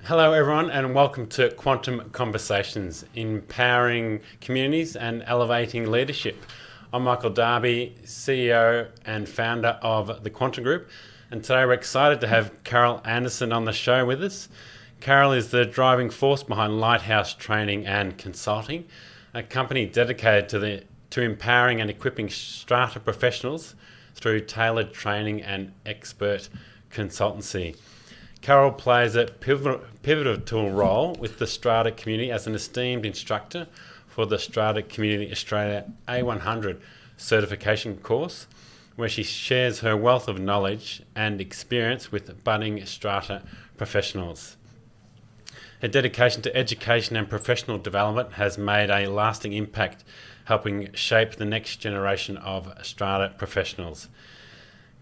Hello everyone and welcome to Quantum Conversations, empowering communities and elevating leadership. I'm Michael Darby, CEO and founder of the Quantum Group, and today we're excited to have Carole Anderson on the show with us. Carole is the driving force behind Lighthouse Training and Consulting, a company dedicated to empowering and equipping strata professionals through tailored training and expert consultancy. Carole plays a pivotal role with the strata community as an esteemed instructor for the Strata Community Australia A100 certification course, where she shares her wealth of knowledge and experience with budding strata professionals. Her dedication to education and professional development has made a lasting impact, helping shape the next generation of strata professionals.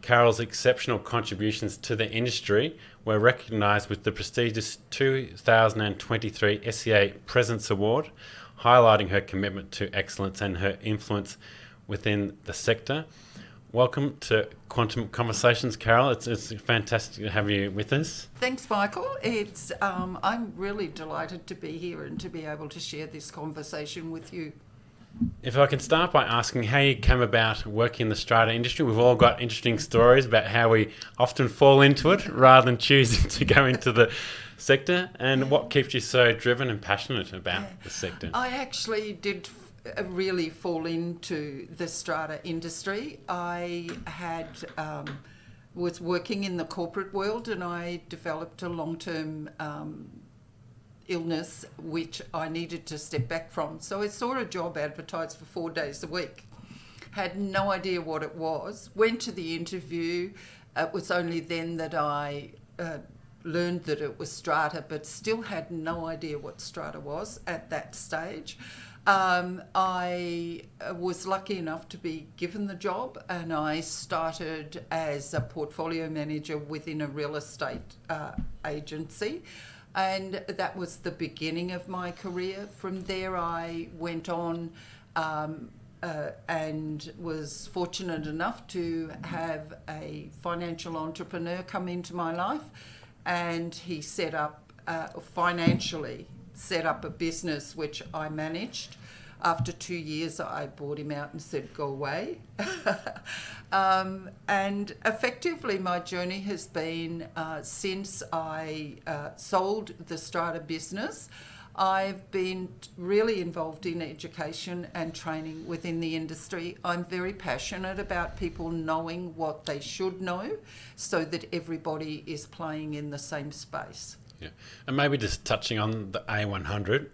Carole's exceptional contributions to the industry were recognised with the prestigious 2023 SCA Presence Award, highlighting her commitment to excellence and her influence within the sector. Welcome to Quantum Conversations, Carole. It's fantastic to have you with us. Thanks, Michael. I'm really delighted to be here and to be able to share this conversation with you. If I can start by asking how you came about working in the strata industry. We've all got interesting stories about how we often fall into it rather than choosing to go into the sector, and what keeps you so driven and passionate about the sector. I actually did really fall into the strata industry. I was working in the corporate world, and I developed a long-term illness which I needed to step back from. So I saw a job advertised for 4 days a week. Had no idea what it was. Went to the interview. It was only then that I learned that it was strata, but still had no idea what strata was at that stage. I was lucky enough to be given the job, and I started as a portfolio manager within a real estate agency. And that was the beginning of my career. From there, I went on and was fortunate enough to have a financial entrepreneur come into my life. And he financially set up a business which I managed. After 2 years, I bought him out and said, go away. And effectively, my journey has been, since I sold the strata business, I've been really involved in education and training within the industry. I'm very passionate about people knowing what they should know so that everybody is playing in the same space. Yeah. And maybe just touching on the A100,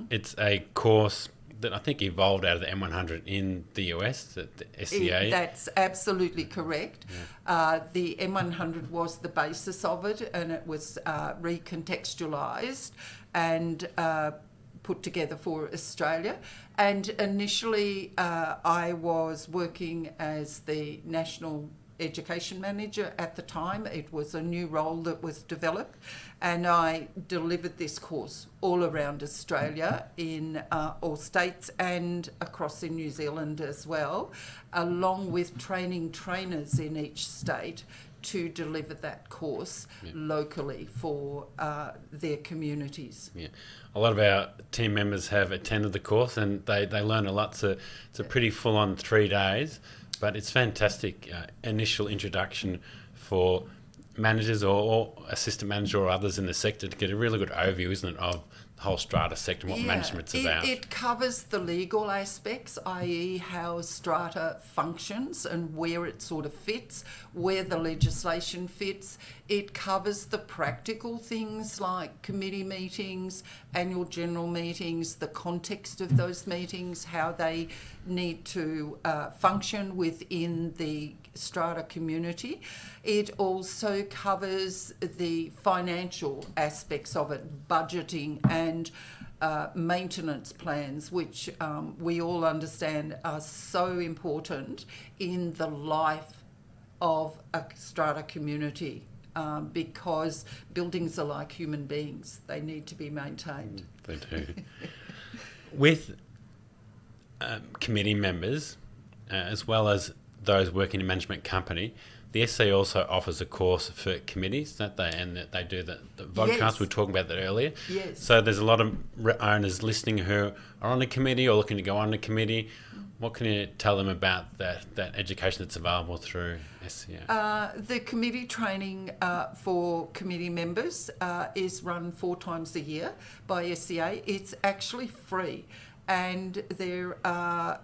it's a course that I think evolved out of the M100 in the US, the SCA. That's absolutely correct. Yeah. The M100 was the basis of it, and it was recontextualised and put together for Australia. And initially I was working as the National Education Manager at the time. It was a new role that was developed, and I delivered this course all around Australia in all states and across in New Zealand as well, along with training trainers in each state to deliver that course locally for their communities. Yeah. A lot of our team members have attended the course, and they learn a lot. So it's a pretty full-on 3 days. But it's fantastic initial introduction for managers or assistant manager or others in the sector to get a really good overview, isn't it, of the whole strata sector and what management's about. It covers the legal aspects, i.e. how strata functions and where it sort of fits, where the legislation fits. It covers the practical things like committee meetings, annual general meetings, the context of those meetings, how they need to function within the strata community. It also covers the financial aspects of it, budgeting and maintenance plans, which we all understand are so important in the life of a strata community, because buildings are like human beings. They need to be maintained. They do. With committee members, as well as those working in a management company, The SC also offers a course for committees, don't they? And that they do the vodcast. Yes. We were talking about that earlier. Yes. So there's a lot of owners listening who are on a committee or looking to go on a committee. What can you tell them about that education that's available through SCA? The committee training for committee members is run 4 times a year by SCA. It's actually free, and there are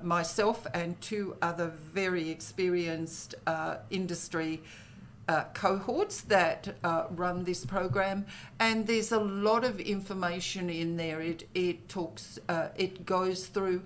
myself and 2 other very experienced industry cohorts that run this program, and there's a lot of information in there. It goes through.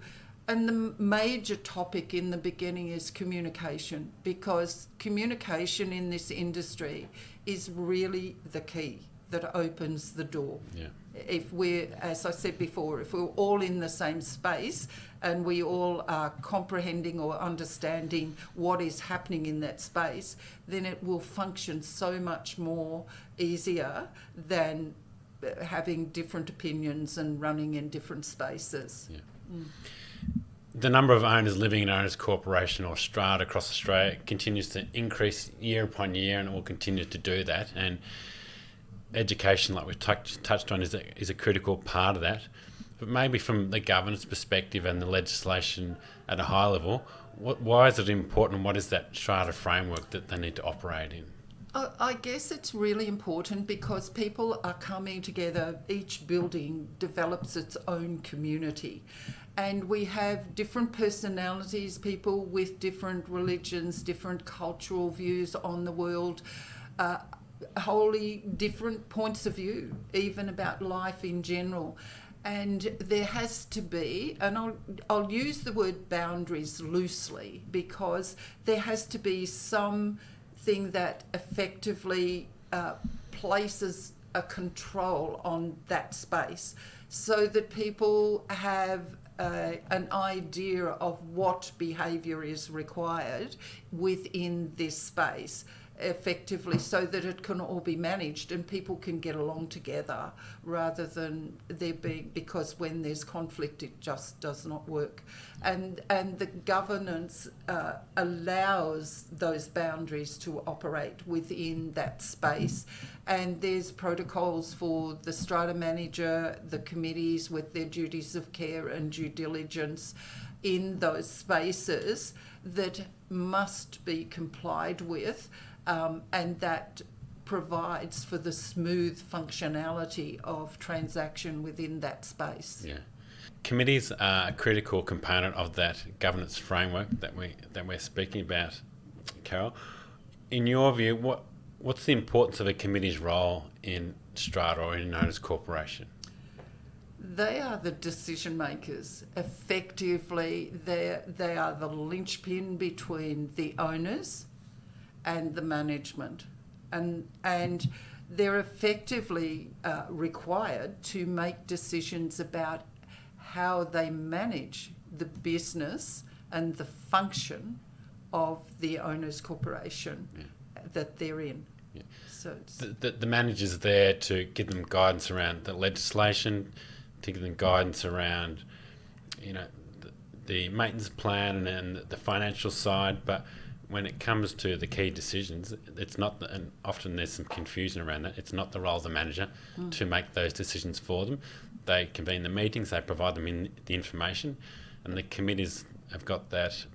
And the major topic in the beginning is communication, because communication in this industry is really the key that opens the door. Yeah. If we're, as I said before, if we're all in the same space and we all are comprehending or understanding what is happening in that space, then it will function so much more easier than having different opinions and running in different spaces. Yeah. The number of owners living in owners corporation or strata across Australia continues to increase year upon year, and it will continue to do that. And education, like we've touched on, is a critical part of that. But maybe from the governance perspective and the legislation at a high level, why is it important? What is that strata framework that they need to operate in? I guess it's really important because people are coming together. Each building develops its own community, and we have different personalities, people with different religions, different cultural views on the world, wholly different points of view, even about life in general. And there has to be, and I'll use the word boundaries loosely, because there has to be something that effectively places a control on that space, so that people have an idea of what behaviour is required within this space effectively, so that it can all be managed and people can get along together, rather than there being, because when there's conflict it just does not work. And the governance allows those boundaries to operate within that space, and there's protocols for the strata manager, the committees with their duties of care and due diligence in those spaces that must be complied with, and that provides for the smooth functionality of transaction within that space. Yeah. Committees are a critical component of that governance framework that we're speaking about, Carole. In your view, what's the importance of a committee's role in strata or in owners corporation? They are the decision makers. Effectively, they are the linchpin between the owners and the management, and they're effectively required to make decisions about how they manage the business and the function of the owners corporation that they're in. Yeah. So it's the manager's there to give them guidance around the legislation, to give them guidance around, the maintenance plan and the financial side. But when it comes to the key decisions, it's not, and often there's some confusion around that, it's not the role of the manager to make those decisions for them. They convene the meetings, they provide them in the information, and the committees have got that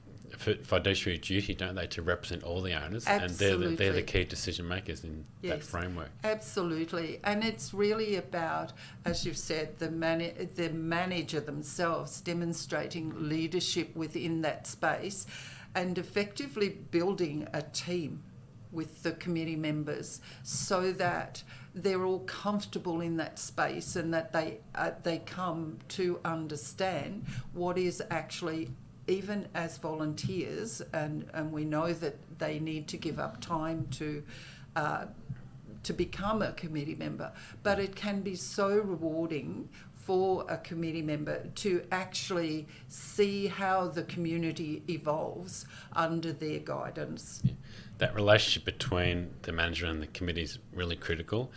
fiduciary duty, don't they, to represent all the owners? Absolutely. And they're the key decision makers in that framework. Absolutely. And it's really about, as you've said, the manager themselves demonstrating leadership within that space and effectively building a team with the committee members, so that they're all comfortable in that space and that they come to understand what is actually, even as volunteers, and we know that they need to give up time to become a committee member, but it can be so rewarding for a committee member to actually see how the community evolves under their guidance. Yeah. That relationship between the manager and the committee is really critical.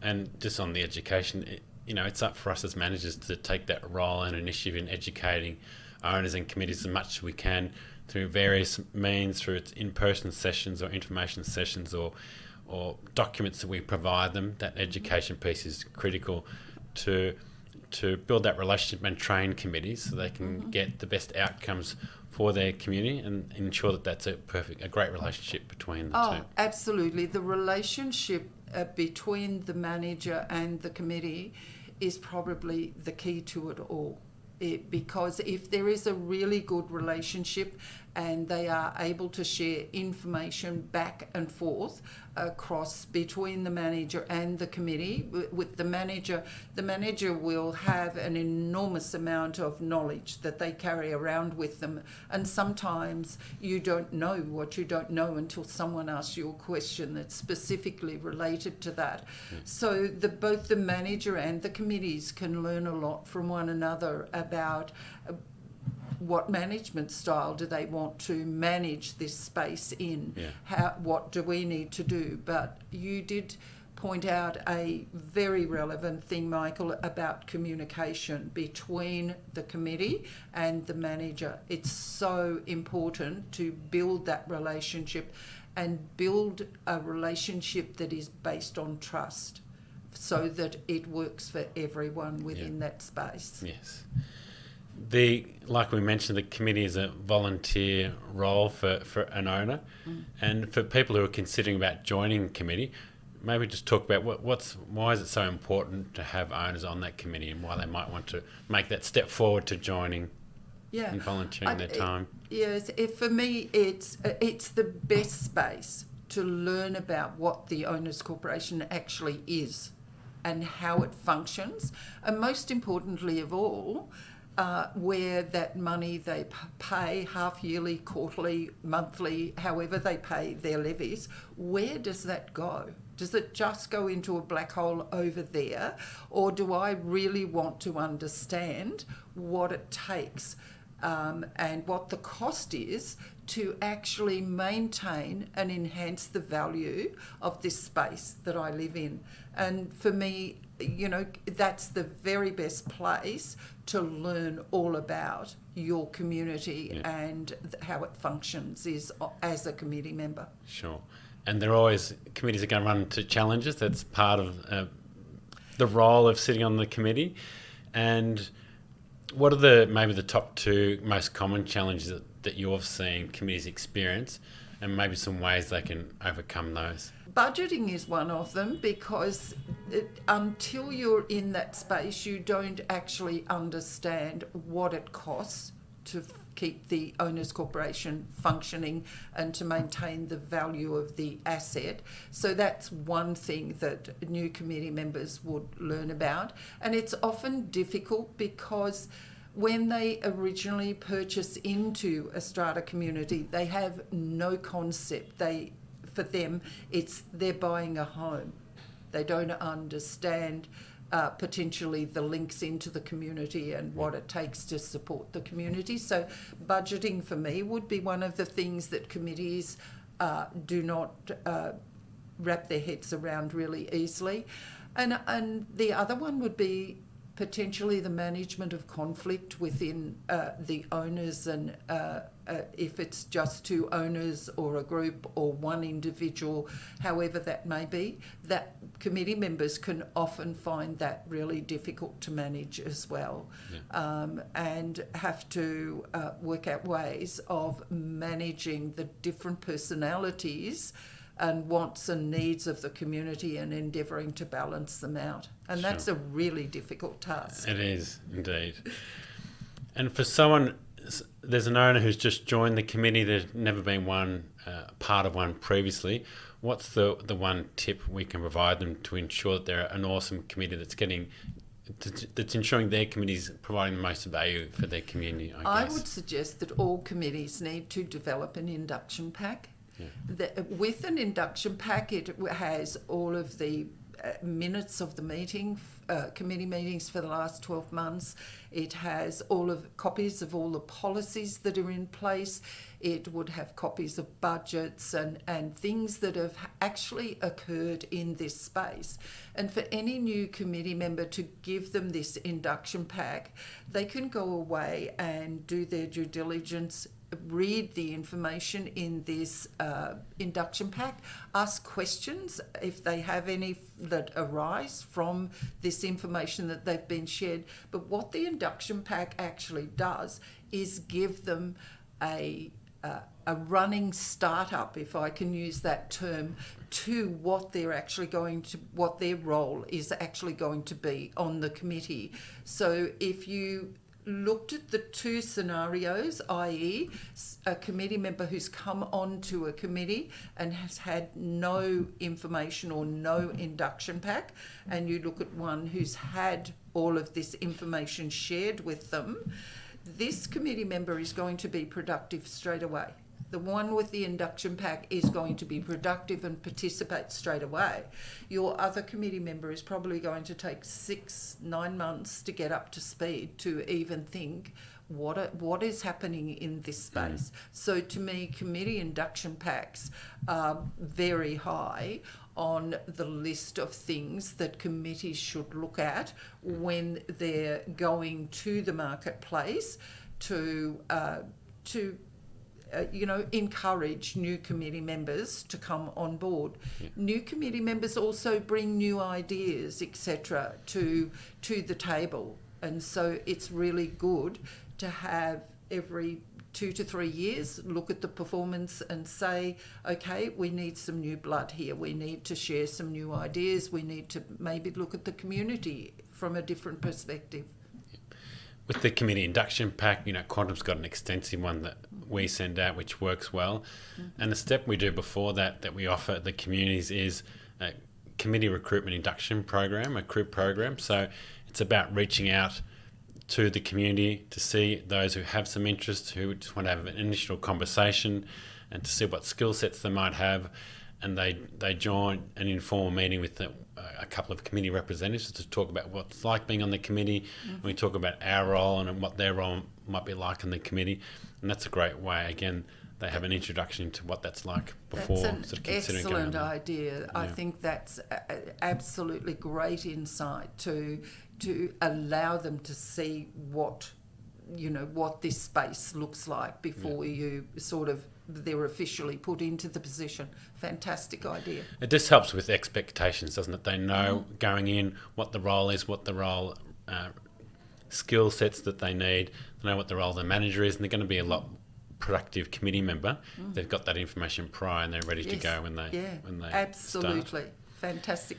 And just on the education, it's up for us as managers to take that role and initiative in educating owners and committees as much as we can through various means, through its in-person sessions or information sessions or documents that we provide them. That education piece is critical to build that relationship and train committees so they can get the best outcomes for their community and ensure that that's a great relationship between the two. Absolutely. The relationship between the manager and the committee is probably the key to it all. Because if there is a really good relationship and they are able to share information back and forth across between the manager and the committee, with the manager will have an enormous amount of knowledge that they carry around with them, and sometimes you don't know what you don't know until someone asks you a question that's specifically related to that. So both the manager and the committees can learn a lot from one another about what management style do they want to manage this space in? What do we need to do? But you did point out a very relevant thing, Michael, about communication between the committee and the manager. It's so important to build that relationship and build a relationship that is based on trust so that it works for everyone within that space. Yes. Like we mentioned, the committee is a volunteer role for an owner, and for people who are considering about joining committee, maybe just talk about why is it so important to have owners on that committee and why they might want to make that step forward to joining and volunteering their time. Yes, for me, it's the best space to learn about what the Owners Corporation actually is and how it functions, and most importantly of all, where that money they pay half-yearly, quarterly, monthly, however they pay their levies, where does that go? Does it just go into a black hole over there? Or do I really want to understand what it takes and what the cost is to actually maintain and enhance the value of this space that I live in? And for me, that's the very best place to learn all about your community and how it functions is as a committee member. Sure. And committees are going to run into challenges. That's part of the role of sitting on the committee. And what are maybe the top two most common challenges that you've seen committees experience, and maybe some ways they can overcome those? Budgeting is one of them, because until you're in that space, you don't actually understand what it costs to keep the Owners Corporation functioning and to maintain the value of the asset. So that's one thing that new committee members would learn about. And it's often difficult because when they originally purchase into a strata community, they have no concept. For them, they're buying a home. They don't understand potentially the links into the community and what it takes to support the community. So budgeting for me would be one of the things that committees do not wrap their heads around really easily. And the other one would be potentially the management of conflict within the owners, and if it's just two owners or a group or one individual, however that may be, that committee members can often find that really difficult to manage as well, and have to work out ways of managing the different personalities and wants and needs of the community and endeavouring to balance them out. And that's a really difficult task. It is, indeed. And for someone, there's an owner who's just joined the committee, there's never been part of one previously, what's the one tip we can provide them to ensure that they're an awesome committee that's ensuring their committee's providing the most value for their community, I guess? I would suggest that all committees need to develop an induction pack. With an induction pack, it has all of the minutes of the meeting, committee meetings for the last 12 months. It has copies of all the policies that are in place. It would have copies of budgets and things that have actually occurred in this space. And for any new committee member to give them this induction pack, they can go away and do their due diligence read the information in this induction pack, ask questions if they have any that arise from this information that they've been shared. But what the induction pack actually does is give them a running startup, if I can use that term, to what they're actually going to, what their role is actually going to be on the committee. So if you looked at the two scenarios, i.e. a committee member who's come onto a committee and has had no information or no induction pack, and you look at one who's had all of this information shared with them, this committee member is going to be productive straight away. The one with the induction pack is going to be productive and participate straight away. Your other committee member is probably going to take 6-9 months to get up to speed to even think what is happening in this space. So to me, committee induction packs are very high on the list of things that committees should look at when they're going to the marketplace to encourage new committee members to come on board. Yeah. New committee members also bring new ideas, etc., to the table, and so it's really good to have every 2 to 3 years look at the performance and say, okay, we need some new blood here. We need to share some new ideas. We need to maybe look at the community from a different perspective. With the committee induction pack, Quantum's got an extensive one that we send out, which works well. And the step we do before that we offer the communities is a committee recruitment induction program, a CRIP program. So it's about reaching out to the community to see those who have some interest, who just want to have an initial conversation and to see what skill sets they might have. And they join an informal meeting with a couple of committee representatives to talk about what it's like being on the committee. And we talk about our role and what their role might be like on the committee. And that's a great way. Again, they have an introduction to what that's like before that's an considering excellent going on. idea. Yeah. I think that's absolutely great insight to allow them to see what this space looks like before you they're officially put into the position. Fantastic idea. It just helps with expectations, doesn't it? They know going in what the role is, what the role skill sets that they need. They know what the role of the manager is, and they're going to be a lot productive committee member. They've got that information prior and they're ready to go when they absolutely start. Fantastic.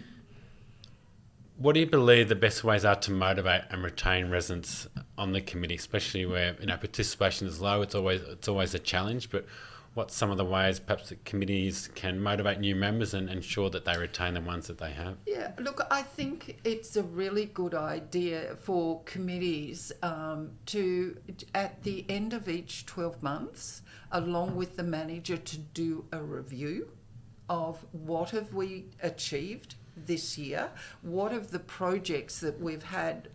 What do you believe the best ways are to motivate and retain residents on the committee, especially where participation is low? It's always a challenge, but what's some of the ways perhaps that committees can motivate new members and ensure that they retain the ones that they have? Yeah, look, I think it's a really good idea for committees to, at the end of each 12 months, along with the manager, to do a review of what have we achieved this year, what of the projects that we've had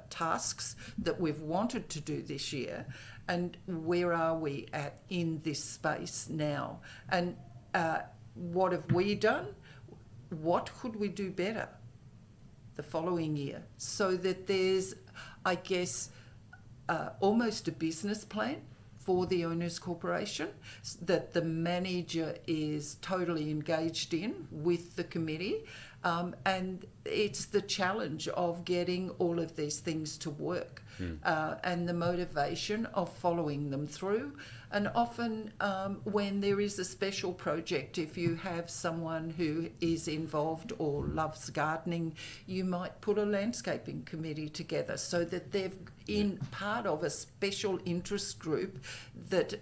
tasks that we've wanted to do this year, and where are we at in this space now, and what have we done, what could we do better the following year, so that there's, I guess, almost a business plan for the owners corporation that the manager is totally engaged in with the committee, and it's the challenge of getting all of these things to work and the motivation of following them through. And often when there is a special project, if you have someone who is involved or loves gardening, you might put a landscaping committee together so that they're in part of a special interest group that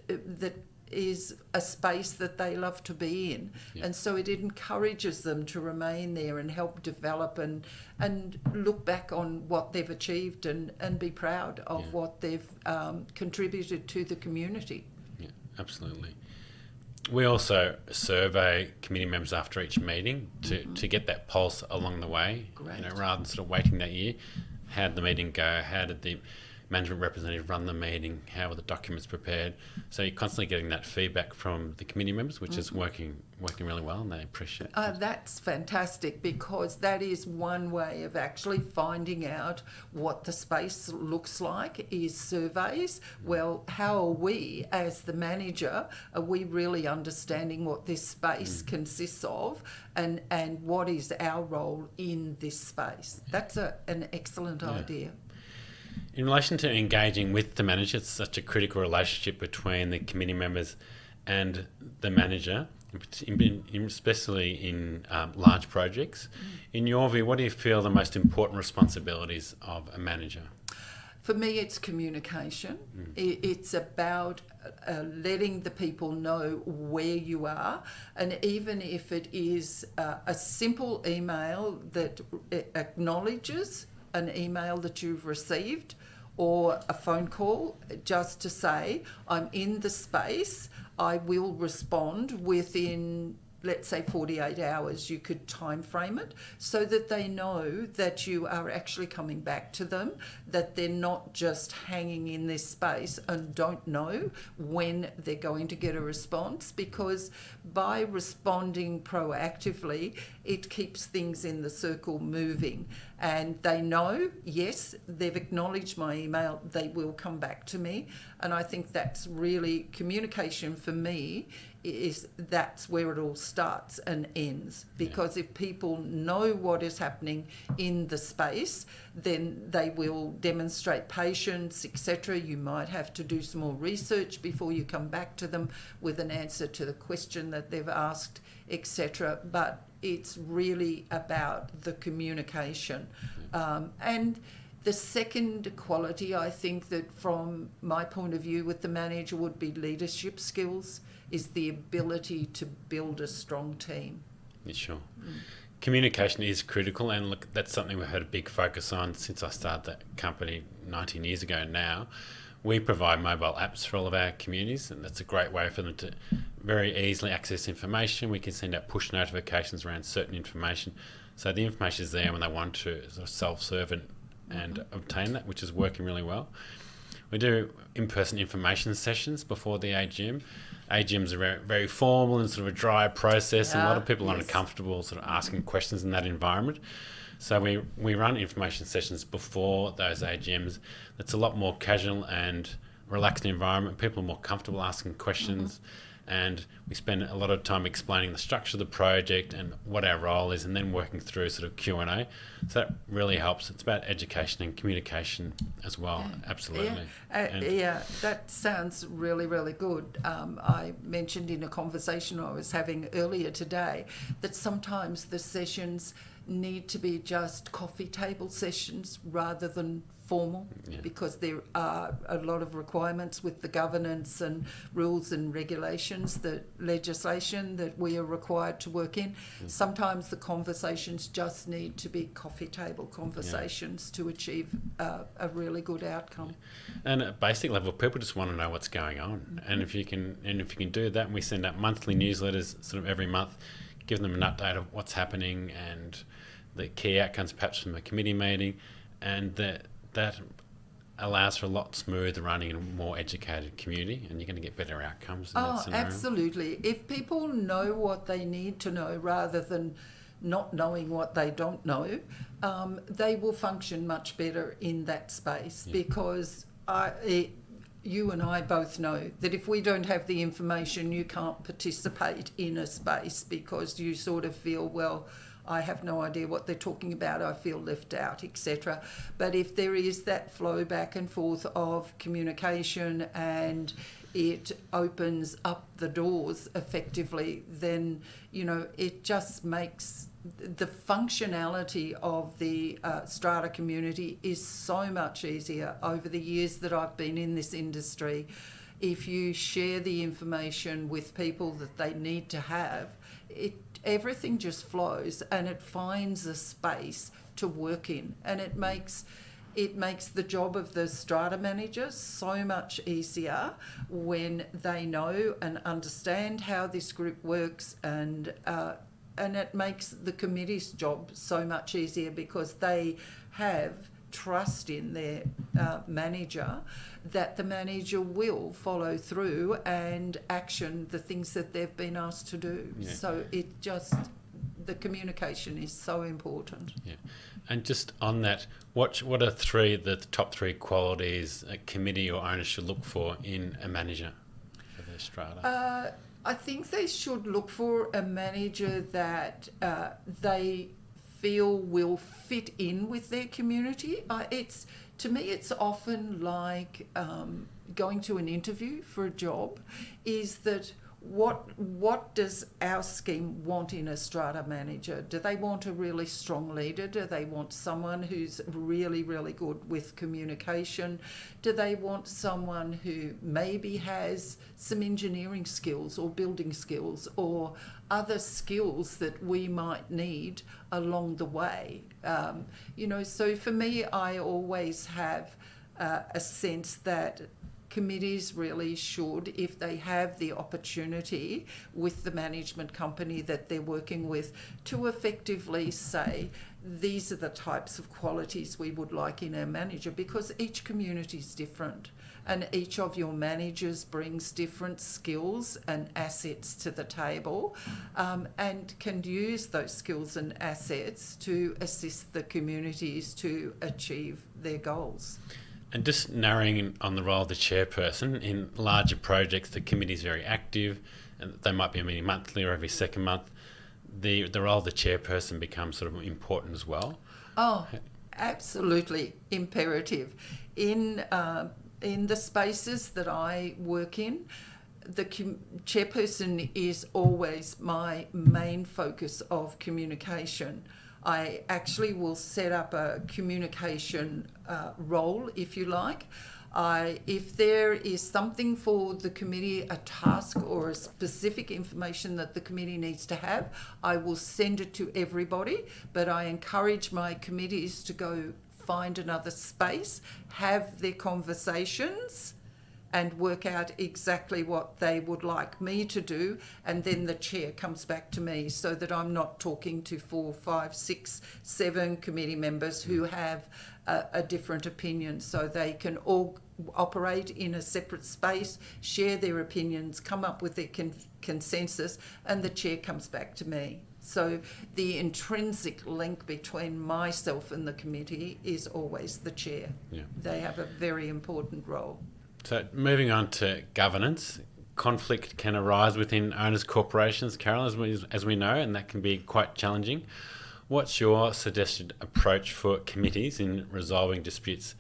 is a space that they love to be in. Yeah. And so it encourages them to remain there and help develop and look back on what they've achieved and be proud of what they've contributed to the community. Yeah, absolutely. We also survey committee members after each meeting to get that pulse along the way. Great. Rather than sort of waiting that year. How did the meeting go? How did the management representative run the meeting, how are the documents prepared. So you're constantly getting that feedback from the committee members, which is working really well, and they appreciate it. That's fantastic, because that is one way of actually finding out what the space looks like, is surveys. Well, how are we as the manager, are we really understanding what this space consists of, and what is our role in this space? That's an excellent idea. In relation to engaging with the manager, it's such a critical relationship between the committee members and the manager, especially in large projects. In your view, what do you feel the most important responsibilities of a manager? For me, it's communication. It's about letting the people know where you are, and even if it is a simple email that acknowledges an email that you've received, or a phone call, just to say, I'm in the space, I will respond within, let's say, 48 hours. You could time frame it so that they know that you are actually coming back to them, that they're not just hanging in this space and don't know when they're going to get a response, because by responding proactively, it keeps things in the circle moving, and they know, yes, they've acknowledged my email, they will come back to me. And I think that's really communication for me, that's where it all starts and ends, because if people know what is happening in the space, then they will demonstrate patience, etc. You might have to do some more research before you come back to them with an answer to the question that they've asked, etc. But it's really about the communication. And the second quality, I think, that from my point of view with the manager would be leadership skills, is the ability to build a strong team. Yeah, sure. Communication is critical, and look, that's something we've had a big focus on since I started that company 19 years ago now. We provide mobile apps for all of our communities, and that's a great way for them to very easily access information. We can send out push notifications around certain information, so the information is there when they want to sort of self-serve and obtain that, which is working really well. We do in-person information sessions before the AGM. AGMs are very, very formal and sort of a dry process, and a lot of people aren't comfortable sort of asking questions in that environment. So we run information sessions before those AGMs. It's a lot more casual and relaxed environment. People are more comfortable asking questions, and we spend a lot of time explaining the structure of the project and what our role is, and then working through sort of Q&A. So that really helps. It's about education and communication as well. Absolutely. That sounds really, really good. I mentioned in a conversation I was having earlier today that sometimes the sessions need to be just coffee table sessions rather than formal, because there are a lot of requirements with the governance and rules and regulations, the legislation that we are required to work in. Sometimes the conversations just need to be coffee table conversations to achieve a really good outcome. And at basic level, people just want to know what's going on, and if you can do that, and we send out monthly newsletters sort of every month, give them an update of what's happening and the key outcomes perhaps from a committee meeting, and that allows for a lot smoother running and more educated community, and you're going to get better outcomes in that scenario. Absolutely. If people know what they need to know rather than not knowing what they don't know, they will function much better in that space, because you and I both know that if we don't have the information, you can't participate in a space, because you sort of feel, well, I have no idea what they're talking about, I feel left out, etc. But if there is that flow back and forth of communication and it opens up the doors effectively, then, it just makes the functionality of the strata community is so much easier. Over the years that I've been in this industry, if you share the information with people that they need to have, everything just flows, and it finds a space to work in, and it makes the job of the strata manager so much easier when they know and understand how this group works, and it makes the committee's job so much easier, because they have trust in their manager, that the manager will follow through and action the things that they've been asked to do. Yeah. So the communication is so important. Yeah. And just on that, what are the top three qualities a committee or owner should look for in a manager for their strata? I think they should look for a manager that they feel will fit in with their community. To me, it's often like going to an interview for a job, is that what does our scheme want in a strata manager? Do they want a really strong leader? Do they want someone who's really, really good with communication? Do they want someone who maybe has some engineering skills or building skills or other skills that we might need along the way? So for me, I always have a sense that committees really should, if they have the opportunity with the management company that they're working with, to effectively say, these are the types of qualities we would like in our manager, because each community is different and each of your managers brings different skills and assets to the table, and can use those skills and assets to assist the communities to achieve their goals. And just narrowing in on the role of the chairperson, in larger projects, the committee is very active, and they might be meeting monthly or every second month. The role of the chairperson becomes sort of important as well. Oh, absolutely imperative. In the spaces that I work in, the chairperson is always my main focus of communication. I actually will set up a communication role, if you like. If there is something for the committee, a task or a specific information that the committee needs to have, I will send it to everybody, but I encourage my committees to go find another space, have their conversations, and work out exactly what they would like me to do, and then the chair comes back to me, so that I'm not talking to 4, 5, 6, 7 committee members who have a different opinion. So they can all operate in a separate space, share their opinions, come up with their consensus, and the chair comes back to me. So the intrinsic link between myself and the committee is always the chair. Yeah. They have a very important role. So moving on to governance, conflict can arise within owners' corporations, Carole, as we know, and that can be quite challenging. What's your suggested approach for committees in resolving disputes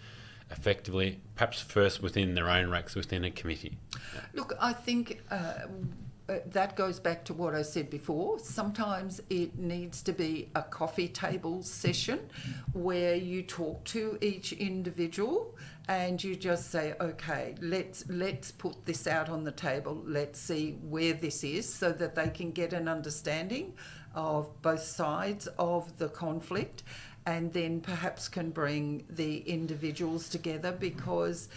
effectively, perhaps first within their own ranks within a committee? Look, I think that goes back to what I said before. Sometimes it needs to be a coffee table session where you talk to each individual and you just say, okay, let's put this out on the table. Let's see where this is, so that they can get an understanding of both sides of the conflict, and then perhaps can bring the individuals together, because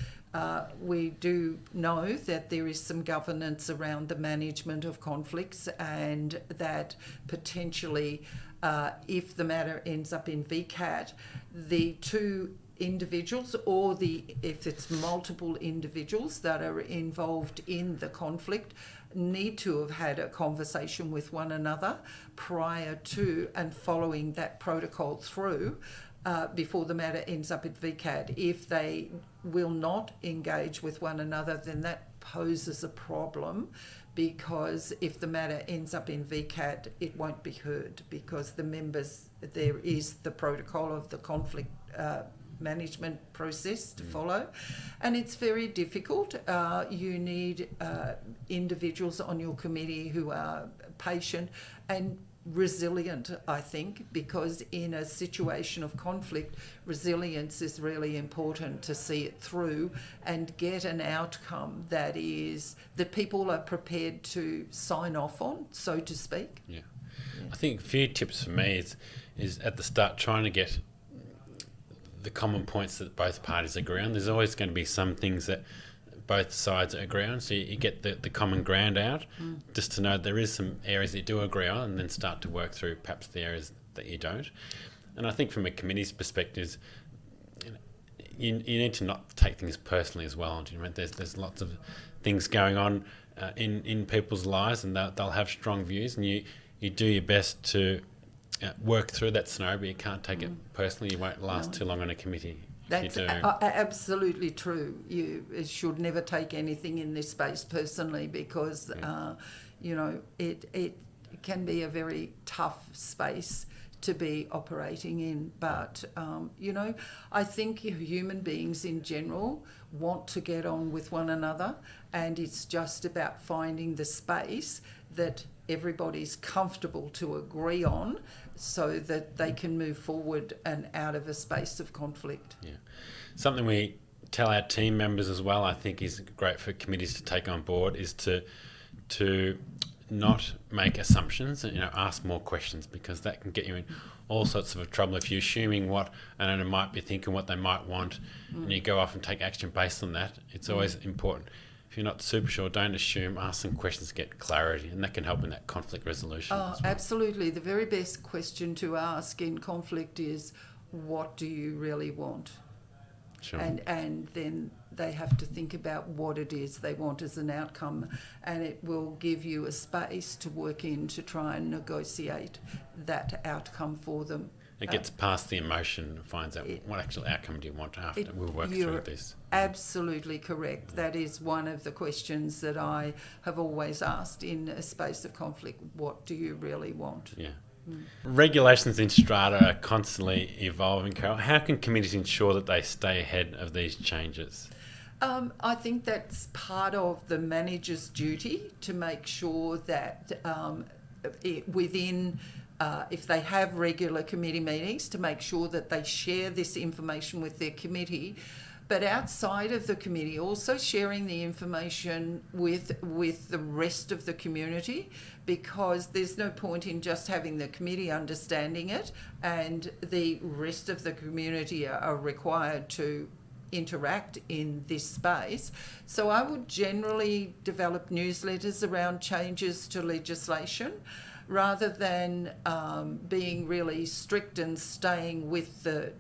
we do know that there is some governance around the management of conflicts, and that potentially if the matter ends up in VCAT, the two individuals, or if it's multiple individuals that are involved in the conflict, need to have had a conversation with one another prior to and following that protocol through before the matter ends up at VCAT. If they will not engage with one another, then that poses a problem, because if the matter ends up in VCAT, it won't be heard, because there is the protocol of the conflict management process to follow, and it's very difficult. You need individuals on your committee who are patient and resilient, I think, because in a situation of conflict, resilience is really important to see it through and get an outcome that people are prepared to sign off on, so to speak. Yeah. I think a few tips for me is at the start trying to get the common points that both parties agree on. There's always going to be some things that both sides agree on, so you get the common ground out, just to know there is some areas that you do agree on, and then start to work through perhaps the areas that you don't. And I think from a committee's perspective, you need to not take things personally as well. Do you know? There's lots of things going on in people's lives, and they'll have strong views, and you do your best to work through that scenario, but you can't take it personally. You won't last too long on a committee. That's absolutely true. You should never take anything in this space personally, because it can be a very tough space to be operating in. But I think human beings in general want to get on with one another, and it's just about finding the space that everybody's comfortable to agree on, so that they can move forward and out of a space of conflict. Yeah. Something we tell our team members as well, I think is great for committees to take on board, is to not make assumptions and ask more questions, because that can get you in all sorts of trouble if you're assuming what an owner might be thinking, what they might want, and you go off and take action based on that. It's always important. If you're not super sure, don't assume, ask some questions to get clarity, and that can help in that conflict resolution. Oh, as well. Absolutely. The very best question to ask in conflict is, what do you really want? Sure. And then they have to think about what it is they want as an outcome, and it will give you a space to work in to try and negotiate that outcome for them. It gets past the emotion and finds out what actual outcome do you want after we'll work through this. Absolutely correct. That is one of the questions that I have always asked in a space of conflict. What do you really want? Yeah. Regulations in strata are constantly evolving, Carole. How can committees ensure that they stay ahead of these changes? I think that's part of the manager's duty, to make sure that if they have regular committee meetings, to make sure that they share this information with their committee. But outside of the committee, also sharing the information with the rest of the community, because there's no point in just having the committee understanding it and the rest of the community are required to interact in this space. So I would generally develop newsletters around changes to legislation, rather than being really strict and staying with the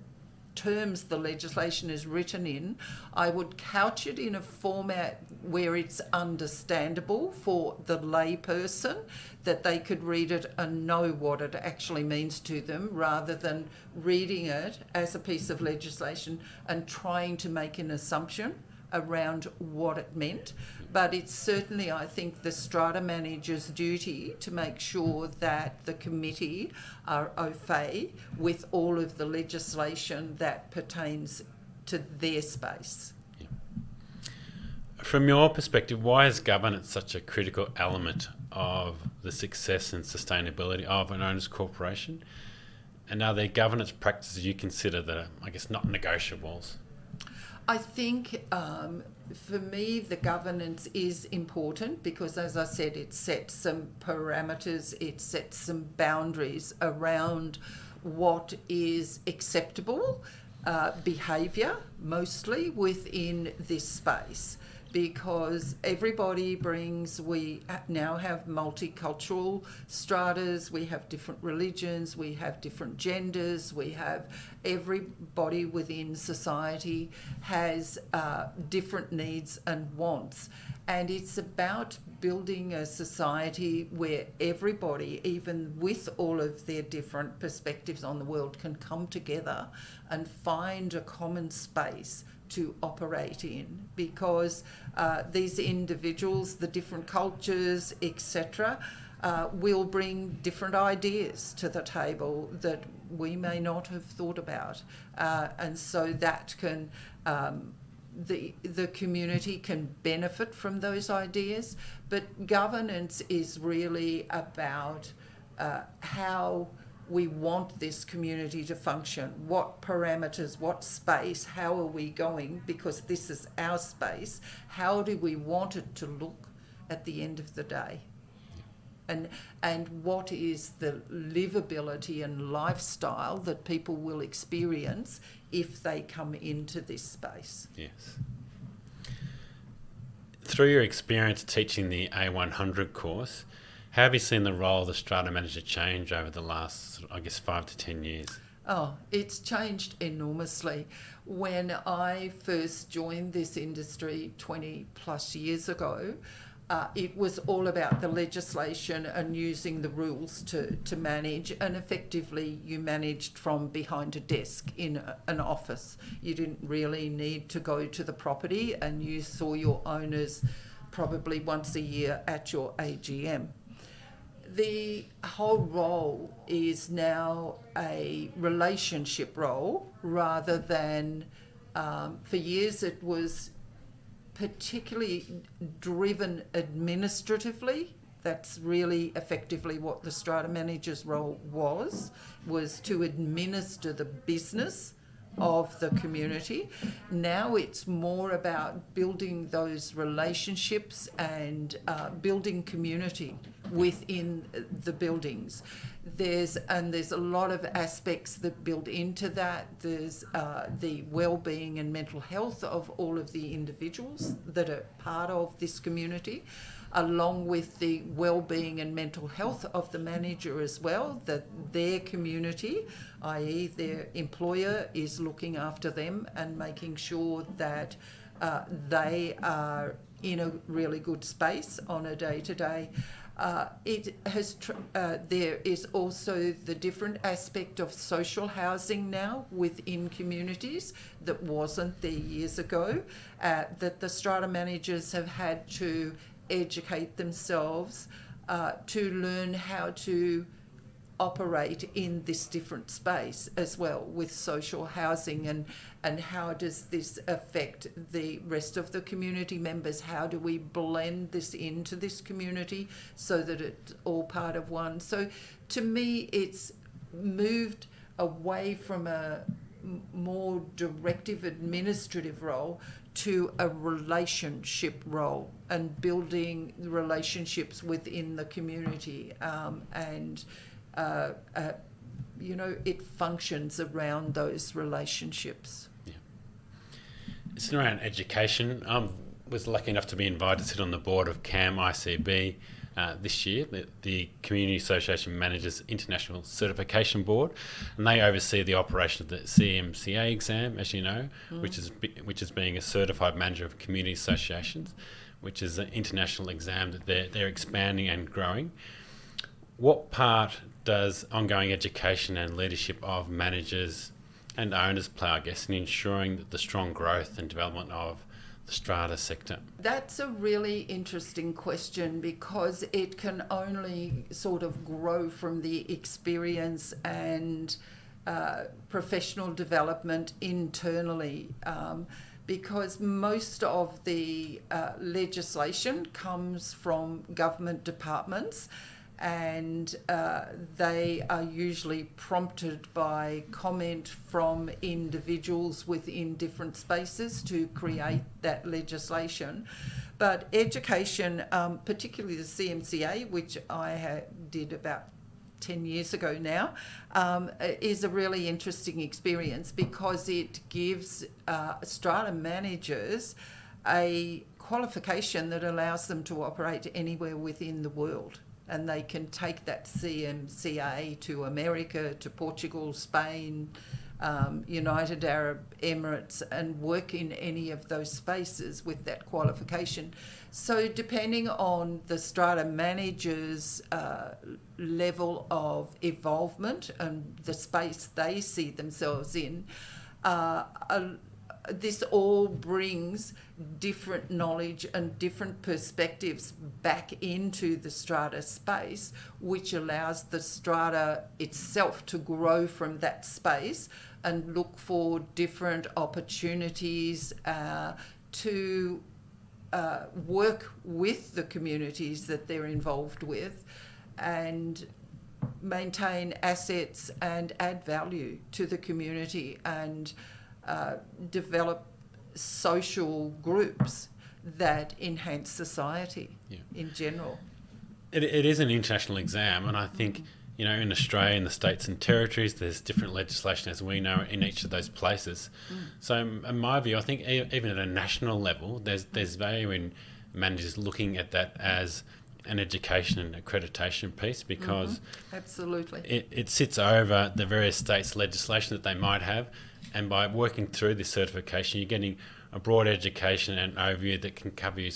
terms the legislation is written in. I would couch it in a format where it's understandable for the lay person, that they could read it and know what it actually means to them, rather than reading it as a piece of legislation and trying to make an assumption around what it meant. But it's certainly, I think, the strata manager's duty to make sure that the committee are au fait with all of the legislation that pertains to their space. Yeah. From your perspective, why is governance such a critical element of the success and sustainability of an owner's corporation? And are there governance practices you consider that are, I guess, not negotiables? I think for me the governance is important, because, as I said, it sets some parameters, it sets some boundaries around what is acceptable behaviour, mostly within this space. Because everybody brings, we now have multicultural stratas, we have different religions, we have different genders, we have everybody within society has different needs and wants. And it's about building a society where everybody, even with all of their different perspectives on the world, can come together and find a common space to operate in, because these individuals, the different cultures, etc., will bring different ideas to the table that we may not have thought about, and so that can the community can benefit from those ideas. But governance is really about how we want this community to function, what parameters, what space, how are we going, because this is our space, how do we want it to look at the end of the day, and what is the livability and lifestyle that people will experience if they come into this space. Yes. Through your experience teaching the A100 course, how have you seen the role of the strata manager change over the last, I guess, 5 to 10 years? Oh, it's changed enormously. When I first joined this industry 20 plus years ago, it was all about the legislation and using the rules to manage, and effectively you managed from behind a desk in an office. You didn't really need to go to the property, and you saw your owners probably once a year at your AGM. The whole role is now a relationship role rather than, for years it was particularly driven administratively. That's really effectively what the strata manager's role was to administer the business of the community. Now it's more about building those relationships and building community within the buildings. There's a lot of aspects that build into that. There's the well-being and mental health of all of the individuals that are part of this community, along with the well-being and mental health of the manager as well, that their community, i.e. their employer, is looking after them and making sure that they are in a really good space on a day-to-day. There is also the different aspect of social housing now within communities that wasn't there years ago, that the strata managers have had to educate themselves to learn how to operate in this different space as well with social housing, and how does this affect the rest of the community members? How do we blend this into this community so that it's all part of one? So to me, it's moved away from a more directive administrative role to a relationship role, and building relationships within the community, it functions around those relationships. Yeah. It's around education. I was lucky enough to be invited to sit on the board of CAM ICB this year, the Community Association Managers International Certification Board, and they oversee the operation of the CMCA exam, as you know, which is being a certified manager of community associations, which is an international exam that they're expanding and growing. What part does ongoing education and leadership of managers and owners play, I guess, in ensuring that the strong growth and development of the strata sector? That's a really interesting question, because it can only sort of grow from the experience and professional development internally, because most of the legislation comes from government departments, and they are usually prompted by comment from individuals within different spaces to create that legislation. But education, particularly the CMCA, which I did about 10 years ago now, is a really interesting experience, because it gives strata managers a qualification that allows them to operate anywhere within the world. And they can take that CMCA to America, to Portugal, Spain, United Arab Emirates, and work in any of those spaces with that qualification. So depending on the strata manager's level of involvement and the space they see themselves in, this all brings different knowledge and different perspectives back into the strata space, which allows the strata itself to grow from that space and look for different opportunities to work with the communities that they're involved with, and maintain assets and add value to the community, and develop social groups that enhance society in general. It is an international exam, and I think in Australia, in the states and territories, there's different legislation, as we know, in each of those places. So in my view, I think even at a national level, there's value in managers looking at that as an education and accreditation piece, because Absolutely. it sits over the various states' legislation that they might have, and by working through this certification, you're getting a broad education and overview that can cover you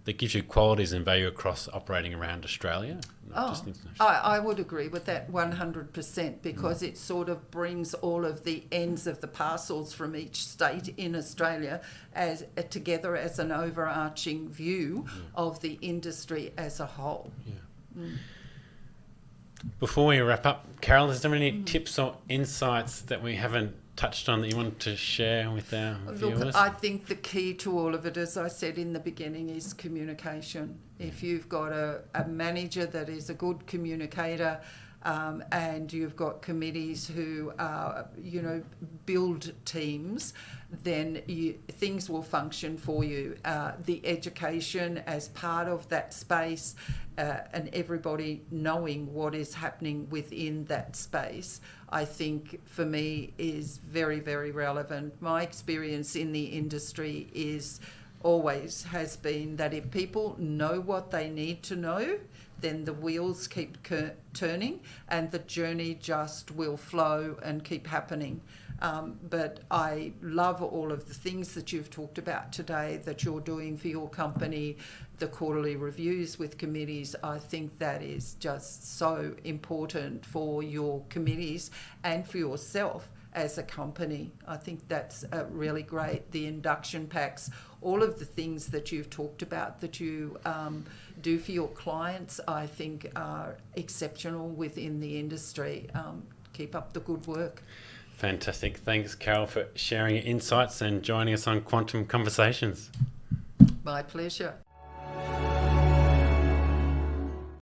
that gives you qualities and value across operating around Australia, not just international. I would agree with that 100%, because it sort of brings all of the ends of the parcels from each state in Australia as together as an overarching view of the industry as a whole. Yeah. Before we wrap up, Carole, is there any tips or insights that we haven't touched on that you want to share with our viewers? Look, I think the key to all of it, as I said in the beginning, is communication. If you've got a manager that is a good communicator, and you've got committees who build teams, then things will function for you. The education as part of that space, and everybody knowing what is happening within that space, I think for me is very, very relevant. My experience in the industry always has been that if people know what they need to know, then the wheels keep turning and the journey just will flow and keep happening. But I love all of the things that you've talked about today that you're doing for your company, the quarterly reviews with committees. I think that is just so important for your committees and for yourself as a company. I think that's really great. The induction packs, all of the things that you've talked about that you do for your clients, I think are exceptional within the industry. Keep up the good work. Fantastic. Thanks, Carole, for sharing your insights and joining us on Quantum Conversations. My pleasure.